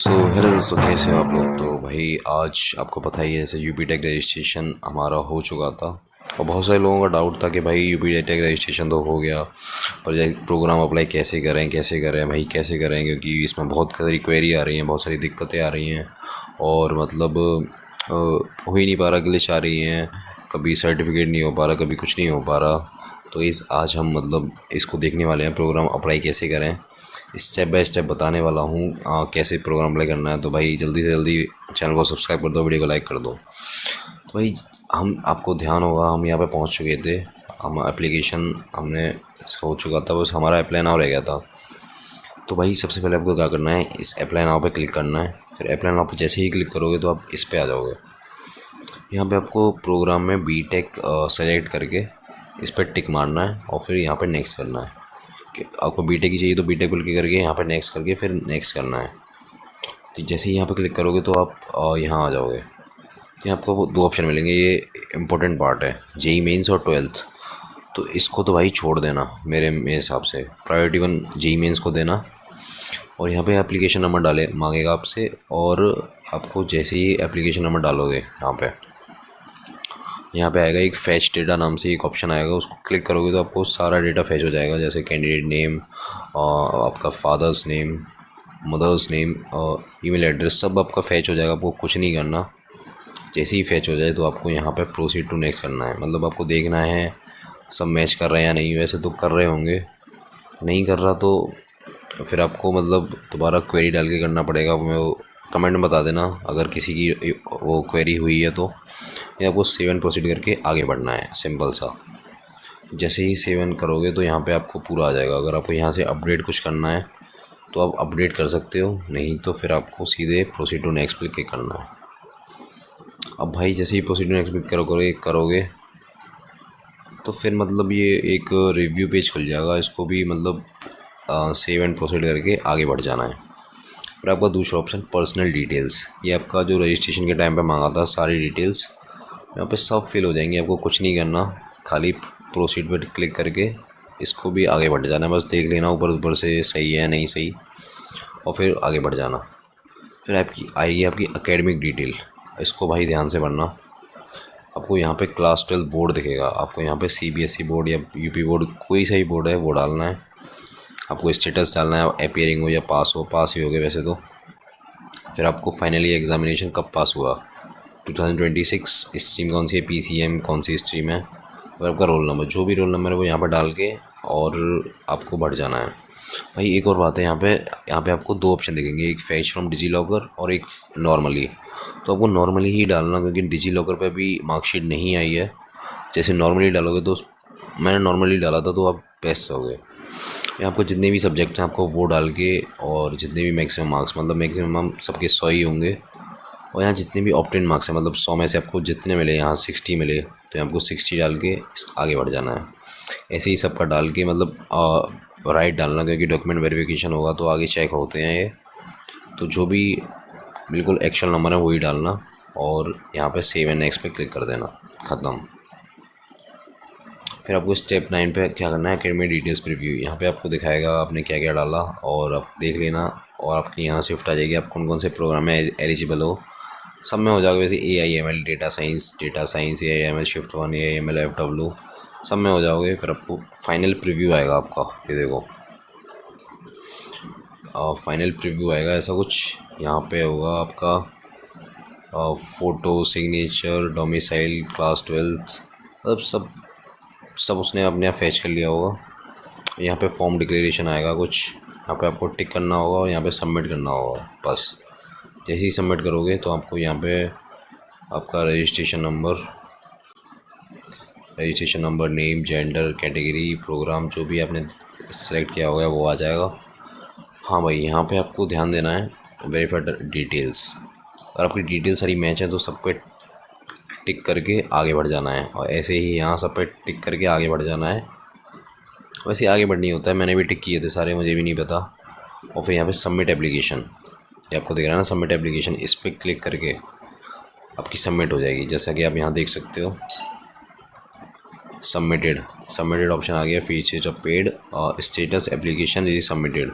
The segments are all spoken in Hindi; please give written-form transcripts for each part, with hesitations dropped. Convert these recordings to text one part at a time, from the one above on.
हेलो दोस्तों, कैसे हो आप लोग। तो भाई आज आपको पता ही है, ऐसे यूपी टेक रजिस्ट्रेशन हमारा हो चुका था। और बहुत सारे लोगों का डाउट था कि भाई यूपी टेक रजिस्ट्रेशन तो हो गया, पर ये प्रोग्राम अप्लाई कैसे करें भाई, कैसे करें, क्योंकि इसमें बहुत सारी क्वेरी आ रही हैं, बहुत सारी दिक्कतें आ रही हैं। और मतलब हो ही नहीं पा रहा, ग्लिच आ रही हैं, कभी सर्टिफिकेट नहीं हो पा रहा, कभी कुछ नहीं हो पा रहा। तो इस आज हम मतलब इसको देखने वाले हैं, प्रोग्राम अप्लाई कैसे करें, स्टेप बाय स्टेप बताने वाला हूँ कैसे प्रोग्राम अप्लाई करना है। तो भाई जल्दी से जल्दी चैनल को सब्सक्राइब कर दो, वीडियो को लाइक कर दो। तो भाई हम आपको ध्यान होगा, हम यहाँ पे पहुँच चुके थे, हम एप्लीकेशन हमने हो चुका था, बस हमारा अप्लाई नाउ रह गया था। तो भाई सबसे पहले आपको क्या करना है, इस अप्लाई नाउ पे क्लिक करना है। फिर अप्लाई नाउ पे जैसे ही क्लिक करोगे तो आप इस पे आ जाओगे। यहाँ पे आपको प्रोग्राम में बीटेक सेलेक्ट करके इस पर टिक मारना है और फिर यहाँ पे नेक्स्ट करना है। कि आपको बीटेक की चाहिए तो बीटेक पर क्लिक करके यहाँ पे नेक्स्ट करके फिर नेक्स्ट करना है। तो जैसे ही यहाँ पे क्लिक करोगे तो आप यहाँ आ जाओगे। तो यहाँ आपको वो दो ऑप्शन मिलेंगे, ये इंपॉर्टेंट पार्ट है, जेई मेंस और ट्वेल्थ। तो इसको तो भाई छोड़ देना, मेरे हिसाब से प्रायोरिटी वन जेई मेंस को देना। और यहाँ पे एप्लीकेशन नंबर डाले मांगेगा आपसे, और आपको जैसे ही एप्लीकेशन नंबर डालोगे यहाँ पे आएगा एक फैच डेटा नाम से एक ऑप्शन आएगा, उसको क्लिक करोगे तो आपको सारा डेटा फैच हो जाएगा, जैसे कैंडिडेट नेम, आपका father's name, mother's name, email address, सब आपका फैच हो जाएगा। आपको कुछ नहीं करना, जैसे ही फैच हो जाए तो आपको यहाँ पे प्रोसीड टू नेक्स्ट करना है। मतलब आपको देखना है सब मैच कर रहे हैं या नहीं। वैसे तो कर रहे होंगे, नहीं कर रहा तो फिर आपको मतलब दोबारा क्वेरी डाल के करना पड़ेगा। मैं वो कमेंट में बता देना अगर किसी की वो क्वेरी हुई है तो। ये आपको सेव एंड प्रोसीड करके आगे बढ़ना है, सिंपल सा। जैसे ही सेव एंड करोगे तो यहाँ पे आपको पूरा आ जाएगा। अगर आपको यहाँ से अपडेट कुछ करना है तो आप अपडेट कर सकते हो, नहीं तो फिर आपको सीधे प्रोसीड टू नेक्स्ट पे क्लिक करना है। अब भाई जैसे ही प्रोसीड टू नेक्स्ट पे करोगे तो फिर मतलब ये एक रिव्यू पेज खुल जाएगा। इसको भी मतलब सेव एंड प्रोसीड करके आगे बढ़ जाना है। फिर आपका दूसरा ऑप्शन पर्सनल डिटेल्स, ये आपका जो रजिस्ट्रेशन के टाइम पे मांगा था सारी डिटेल्स यहाँ पे सब फिल हो जाएंगी। आपको कुछ नहीं करना, खाली प्रोसीड पर क्लिक करके इसको भी आगे बढ़ जाना है। बस देख लेना ऊपर ऊपर से सही है नहीं सही, और फिर आगे बढ़ जाना। फिर आपकी आएगी आपकी एकेडमिक डिटेल, इसको भाई ध्यान से पढ़ना। आपको यहाँ पे क्लास 12 बोर्ड दिखेगा, आपको यहाँ पे सीबीएसई बोर्ड या यूपी बोर्ड कोई सा ही बोर्ड है वो डालना है। आपको स्टेटस डालना है, अपीयरिंग हो या पास हो, पास ही हो गए वैसे तो। फिर आपको फाइनली एग्जामिनेशन कब पास हुआ, 2026, स्ट्रीम कौन सी है, पीसीएम कौन सी स्ट्रीम है, और आपका रोल नंबर, जो भी रोल नंबर है वो यहाँ पर डाल के और आपको बढ़ जाना है। भाई एक और बात है, यहाँ पे आपको दो ऑप्शन दिखेंगे, एक फैच फ्रॉम डिजी लॉकर और एक नॉर्मली। तो आपको नॉर्मली ही डालना, क्योंकि डिजी लॉकर पर अभी मार्कशीट नहीं आई है। जैसे नॉर्मली डालोगे तो मैंने नॉर्मली डाला था तो आप बेस्ट हो गए। यहाँ आपको जितने भी सब्जेक्ट हैं आपको वो डाल के, और जितने भी मैक्सिमम मार्क्स, मतलब मैक्सिमम सबके 100 ही होंगे। और यहाँ जितने भी ऑप्टेन मार्क्स हैं, मतलब 100 में से आपको जितने मिले, यहाँ 60 मिले तो यहाँ आपको 60 डाल के आगे बढ़ जाना है। ऐसे ही सबका डाल के मतलब राइट डालना, क्योंकि डॉक्यूमेंट वेरिफिकेशन होगा तो आगे चेक होते हैं ये। तो जो भी बिल्कुल एक्चुअल नंबर है वही डालना, और यहाँ पे सेव एंड नेक्स्ट पे क्लिक कर देना, ख़त्म। फिर आपको स्टेप 9 पे क्या करना है, एकेडमी डिटेल्स प्रीव्यू। यहाँ पे आपको दिखाएगा आपने क्या क्या डाला, और आप देख लेना, और आपकी यहाँ शिफ्ट आ जाएगी, आप कौन कौन से प्रोग्राम में एलिजिबल हो, सब में हो जाएगा। वैसे AIML, data science, AIML shift 1, AIML FW, सब में हो जाओगे। फिर आपको फाइनल प्रीव्यू आएगा आपका, ये देखो फाइनल प्रीव्यू आएगा ऐसा कुछ। यहाँ पे होगा आपका फ़ोटो, सिग्नेचर, डोमिसाइल, क्लास 12, मतलब सब उसने अपने आप फैच कर लिया होगा। यहाँ पे फॉर्म डिक्लेरेशन आएगा कुछ, यहाँ पे आपको टिक करना होगा और यहाँ पे सबमिट करना होगा बस। जैसे ही सबमिट करोगे तो आपको यहाँ पे आपका registration number, name, gender, category, programme जो भी आपने सेलेक्ट किया होगा वो आ जाएगा। हाँ भाई यहाँ पे आपको ध्यान देना है, वेरीफाइड डिटेल्स, अगर आपकी डिटेल सारी मैच है तो सब पे टिक करके आगे बढ़ जाना है। और ऐसे ही यहाँ सब पे टिक करके आगे बढ़ जाना है। वैसे आगे बढ़नी होता है, मैंने भी टिक किए थे सारे, मुझे भी नहीं पता। और फिर यहाँ पे सबमिट एप्लीकेशन, ये आपको दिख रहा है ना सबमिट एप्लीकेशन, इस पर क्लिक करके आपकी सबमिट हो जाएगी। जैसा कि आप यहाँ देख सकते हो, सबमिटेड ऑप्शन आ गया, features of paid, status application is submitted.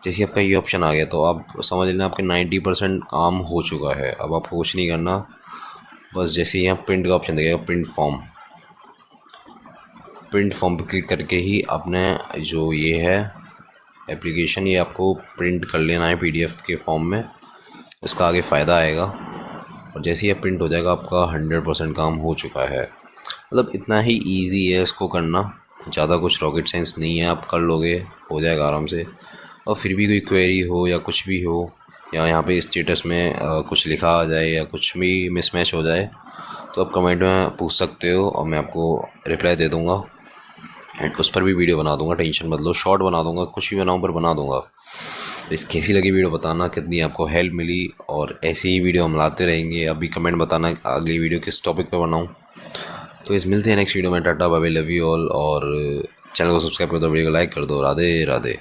जैसे आपका ये ऑप्शन आ गया तो आप समझ लेना आपके 90% काम हो चुका है। अब आपको कुछ नहीं करना, बस जैसे यहाँ प्रिंट का ऑप्शन दिखेगा, प्रिंट फॉर्म पर क्लिक करके ही अपने जो ये है एप्लीकेशन, ये आपको प्रिंट कर लेना है PDF के फॉर्म में। इसका आगे फ़ायदा आएगा और जैसे ये प्रिंट हो जाएगा आपका 100% काम हो चुका है। मतलब इतना ही इजी है इसको करना, ज़्यादा कुछ रॉकेट साइंस नहीं है, आप कर लोगे, हो जाएगा आराम से। और फिर भी कोई क्वेरी हो या कुछ भी हो, या यहाँ पे स्टेटस में कुछ लिखा आ जाए या कुछ भी मिसमैच हो जाए, तो आप कमेंट में पूछ सकते हो और मैं आपको रिप्लाई दे दूँगा एंड उस पर भी वीडियो बना दूँगा। टेंशन मत लो, शॉर्ट बना दूँगा, कुछ भी बनाऊँ पर बना दूँगा। तो इस कैसी लगी वीडियो बताना, कितनी आपको हेल्प मिली, और ऐसे ही वीडियो हम लाते रहेंगे। अभी कमेंट बताना अगली वीडियो किस टॉपिक पे बनाऊँ। तो इस मिलते हैं नेक्स्ट वीडियो में। Tata bye bye, love you all. और चैनल को सब्सक्राइब कर दो, वीडियो को लाइक कर दो। राधे राधे।